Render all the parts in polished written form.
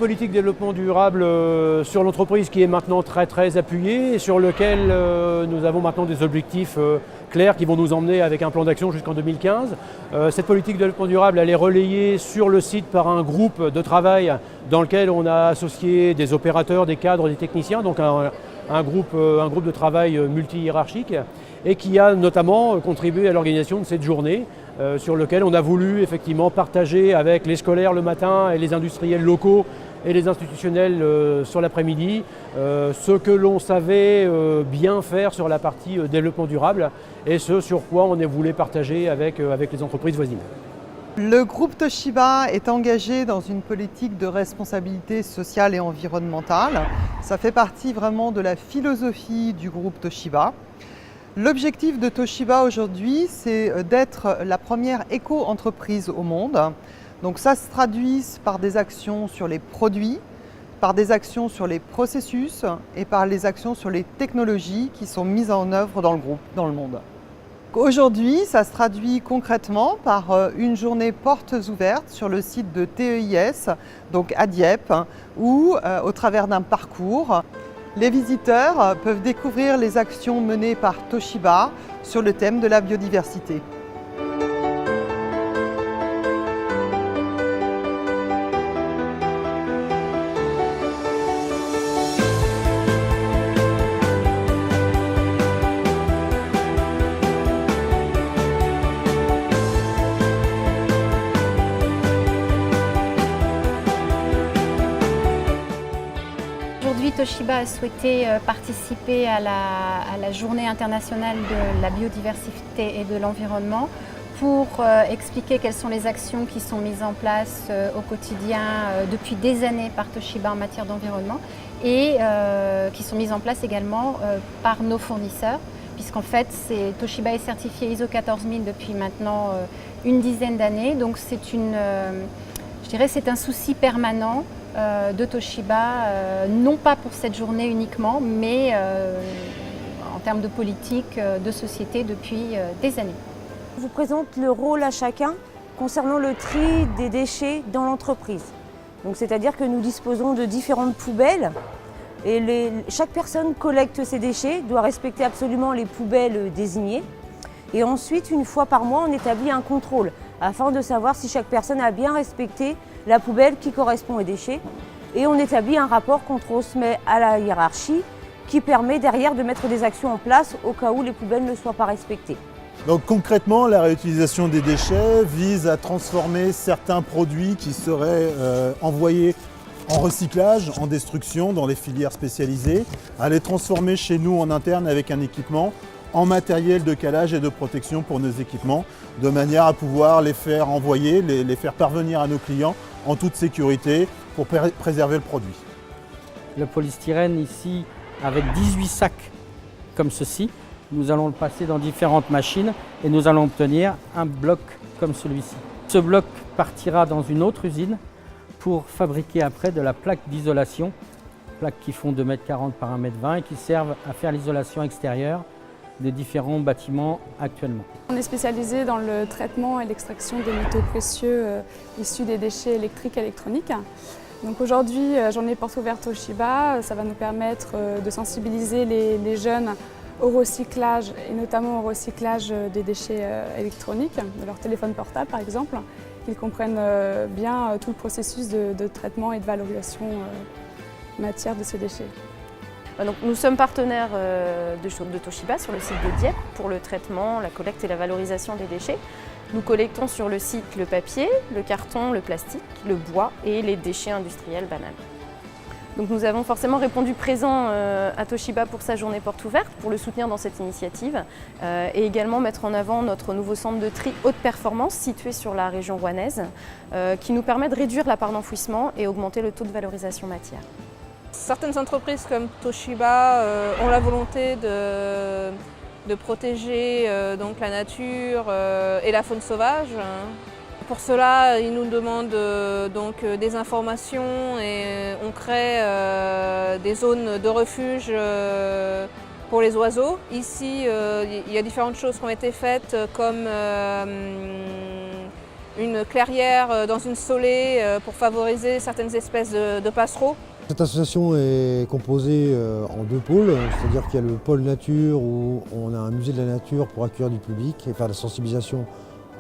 politique de développement durable sur l'entreprise qui est maintenant très appuyée et sur lequel nous avons maintenant des objectifs clairs qui vont nous emmener avec un plan d'action jusqu'en 2015. Cette politique de développement durable, elle est relayée sur le site par un groupe de travail dans lequel on a associé des opérateurs, des cadres, des techniciens, donc un groupe de travail multi-hiérarchique et qui a notamment contribué à l'organisation de cette journée sur lequel on a voulu effectivement partager avec les scolaires le matin et les industriels locaux et les institutionnels sur l'après-midi ce que l'on savait bien faire sur la partie développement durable et ce sur quoi on voulait partager avec les entreprises voisines. Le groupe Toshiba est engagé dans une politique de responsabilité sociale et environnementale. Ça fait partie vraiment de la philosophie du groupe Toshiba. L'objectif de Toshiba aujourd'hui, c'est d'être la première éco-entreprise au monde. Donc ça se traduit par des actions sur les produits, par des actions sur les processus et par les actions sur les technologies qui sont mises en œuvre dans le groupe, dans le monde. Aujourd'hui, ça se traduit concrètement par une journée portes ouvertes sur le site de TEIS, donc à Dieppe, où au travers d'un parcours, les visiteurs peuvent découvrir les actions menées par Toshiba sur le thème de la biodiversité. Aujourd'hui, Toshiba a souhaité participer à la Journée internationale de la biodiversité et de l'environnement pour expliquer quelles sont les actions qui sont mises en place au quotidien depuis des années par Toshiba en matière d'environnement et qui sont mises en place également par nos fournisseurs, puisqu'en fait Toshiba est certifié ISO 14000 depuis maintenant une dizaine d'années, donc je dirais c'est un souci permanent de Toshiba, non pas pour cette journée uniquement, mais en termes de politique de société depuis des années. Je vous présente le rôle à chacun concernant le tri des déchets dans l'entreprise. C'est-à-dire que nous disposons de différentes poubelles et chaque personne collecte ses déchets, doit respecter absolument les poubelles désignées. Et ensuite, une fois par mois, on établit un contrôle afin de savoir si chaque personne a bien respecté la poubelle qui correspond aux déchets. Et on établit un rapport qu'on transmet à la hiérarchie qui permet derrière de mettre des actions en place au cas où les poubelles ne soient pas respectées. Donc concrètement, la réutilisation des déchets vise à transformer certains produits qui seraient envoyés en recyclage, en destruction dans les filières spécialisées, à les transformer chez nous en interne avec un équipement en matériel de calage et de protection pour nos équipements, de manière à pouvoir les faire envoyer, les faire parvenir à nos clients en toute sécurité pour préserver le produit. Le polystyrène ici, avec 18 sacs comme ceci, nous allons le passer dans différentes machines et nous allons obtenir un bloc comme celui-ci. Ce bloc partira dans une autre usine pour fabriquer après de la plaque d'isolation, plaques qui font 2,40 m par 1,20 m et qui servent à faire l'isolation extérieure des différents bâtiments actuellement. On est spécialisé dans le traitement et l'extraction des métaux précieux issus des déchets électriques et électroniques. Donc aujourd'hui, journée porte ouverte Toshiba, ça va nous permettre de sensibiliser les jeunes au recyclage et notamment au recyclage des déchets électroniques, de leur téléphone portable par exemple, qu'ils comprennent bien tout le processus de traitement et de valorisation matière de ces déchets. Donc, nous sommes partenaires de Toshiba sur le site de Dieppe pour le traitement, la collecte et la valorisation des déchets. Nous collectons sur le site le papier, le carton, le plastique, le bois et les déchets industriels banals. Donc nous avons forcément répondu présent à Toshiba pour sa journée porte ouverte, pour le soutenir dans cette initiative et également mettre en avant notre nouveau centre de tri haute performance situé sur la région rouennaise qui nous permet de réduire la part d'enfouissement et augmenter le taux de valorisation matière. Certaines entreprises comme Toshiba ont la volonté de protéger donc la nature et la faune sauvage. Pour cela, ils nous demandent donc des informations et on crée des zones de refuge pour les oiseaux. Ici, il y a différentes choses qui ont été faites comme une clairière dans une saulée pour favoriser certaines espèces de passereaux. Cette association est composée en 2 pôles, c'est-à-dire qu'il y a le pôle nature où on a un musée de la nature pour accueillir du public et faire de la sensibilisation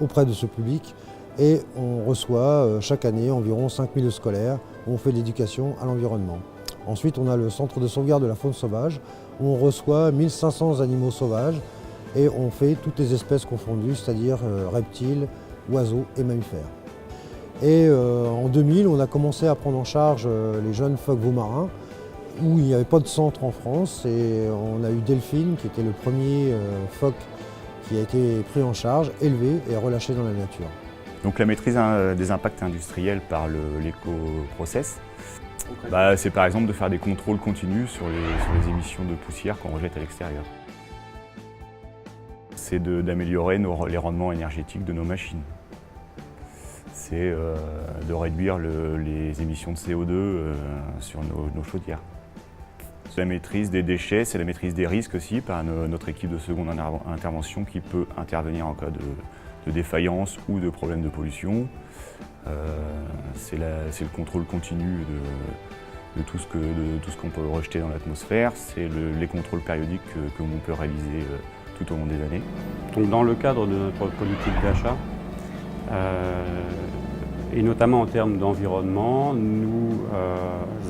auprès de ce public. Et on reçoit chaque année environ 5000 scolaires où on fait de l'éducation à l'environnement. Ensuite, on a le centre de sauvegarde de la faune sauvage où on reçoit 1500 animaux sauvages et on fait toutes les espèces confondues, c'est-à-dire reptiles, oiseaux et mammifères. Et en 2000, on a commencé à prendre en charge les jeunes phoques veaux marins où il n'y avait pas de centre en France et on a eu Delphine qui était le premier phoque qui a été pris en charge, élevé et relâché dans la nature. Donc la maîtrise des impacts industriels par l'éco-process, c'est par exemple de faire des contrôles continus sur les émissions de poussière qu'on rejette à l'extérieur. C'est d'améliorer les rendements énergétiques de nos machines. C'est de réduire les émissions de CO2 sur nos chaudières. C'est la maîtrise des déchets, c'est la maîtrise des risques aussi par notre équipe de seconde intervention qui peut intervenir en cas de défaillance ou de problème de pollution. C'est le contrôle continu de tout ce qu'on peut rejeter dans l'atmosphère. C'est les contrôles périodiques que l'on peut réaliser tout au long des années. Donc dans le cadre de notre politique d'achat, et notamment en termes d'environnement, nous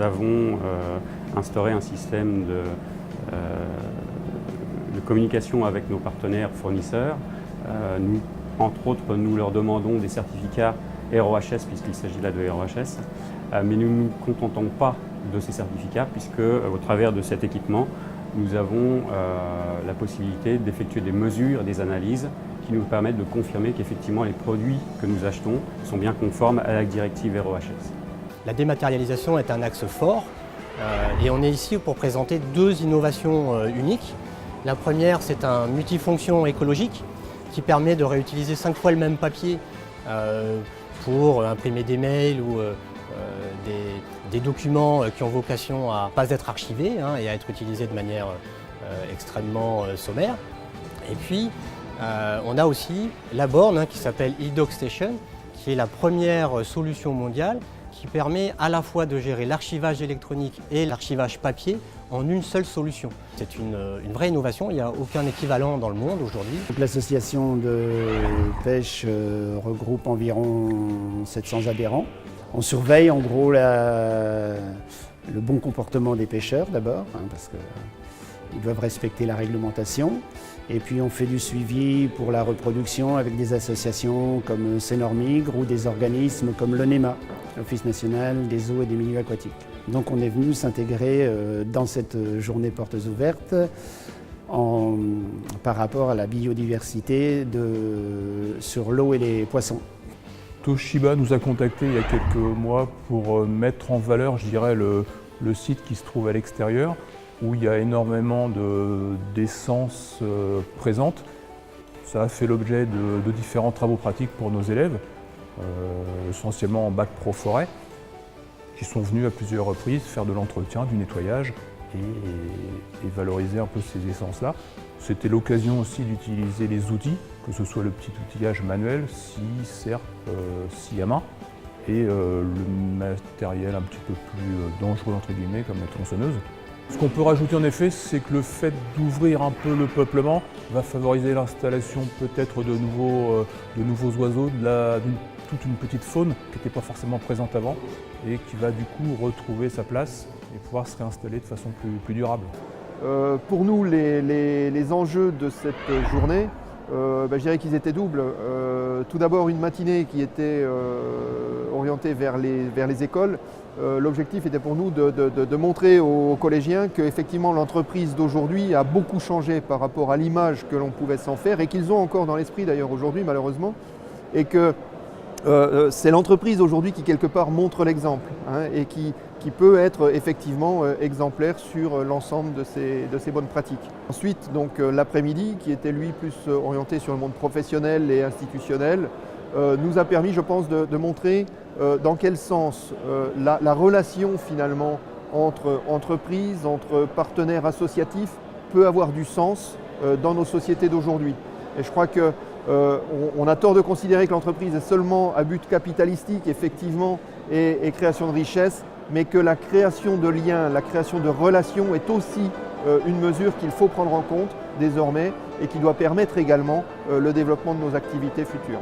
avons instauré un système de communication avec nos partenaires fournisseurs. Entre autres, nous leur demandons des certificats ROHS, puisqu'il s'agit là de ROHS, mais nous ne nous contentons pas de ces certificats, puisque au travers de cet équipement, nous avons la possibilité d'effectuer des mesures, des analyses qui nous permettent de confirmer qu'effectivement les produits que nous achetons sont bien conformes à la directive ROHS. La dématérialisation est un axe fort et on est ici pour présenter 2 innovations uniques. La première, c'est un multifonction écologique qui permet de réutiliser 5 fois le même papier pour imprimer des mails ou des documents qui ont vocation à ne pas être archivés et à être utilisés de manière extrêmement sommaire. Et puis, on a aussi la borne qui s'appelle eDocStation, qui est la première solution mondiale qui permet à la fois de gérer l'archivage électronique et l'archivage papier en une seule solution. C'est une vraie innovation, il n'y a aucun équivalent dans le monde aujourd'hui. L'association de pêche regroupe environ 700 adhérents. On surveille en gros le bon comportement des pêcheurs d'abord, parce qu'ils doivent respecter la réglementation. Et puis on fait du suivi pour la reproduction avec des associations comme Senormigre ou des organismes comme l'ONEMA, l'Office national des eaux et des milieux aquatiques. Donc on est venu s'intégrer dans cette journée portes ouvertes par rapport à la biodiversité sur l'eau et les poissons. Toshiba nous a contactés il y a quelques mois pour mettre en valeur, je dirais, le site qui se trouve à l'extérieur, où il y a énormément d'essences présentes. Ça a fait l'objet de différents travaux pratiques pour nos élèves, essentiellement en bac pro forêt, qui sont venus à plusieurs reprises faire de l'entretien, du nettoyage et valoriser un peu ces essences-là. C'était l'occasion aussi d'utiliser les outils, que ce soit le petit outillage manuel, scie, serpe, scie à main, et le matériel un petit peu plus dangereux entre guillemets, comme la tronçonneuse. Ce qu'on peut rajouter en effet, c'est que le fait d'ouvrir un peu le peuplement va favoriser l'installation peut-être de nouveaux oiseaux, toute une petite faune qui n'était pas forcément présente avant et qui va du coup retrouver sa place et pouvoir se réinstaller de façon plus durable. Pour nous, les enjeux de cette journée, je dirais qu'ils étaient doubles. Tout d'abord, une matinée qui était orientée vers les écoles. L'objectif était pour nous de montrer aux collégiens qu'effectivement l'entreprise d'aujourd'hui a beaucoup changé par rapport à l'image que l'on pouvait s'en faire et qu'ils ont encore dans l'esprit d'ailleurs aujourd'hui malheureusement, et que c'est l'entreprise aujourd'hui qui quelque part montre l'exemple et qui peut être effectivement exemplaire sur l'ensemble de ces bonnes pratiques. Ensuite, donc l'après-midi, qui était lui plus orienté sur le monde professionnel et institutionnel, nous a permis, je pense, de montrer dans quel sens la relation finalement entre entreprises, entre partenaires associatifs peut avoir du sens dans nos sociétés d'aujourd'hui. Et je crois que On a tort de considérer que l'entreprise est seulement à but capitalistique, effectivement, et création de richesse, mais que la création de liens, la création de relations est aussi une mesure qu'il faut prendre en compte désormais et qui doit permettre également le développement de nos activités futures.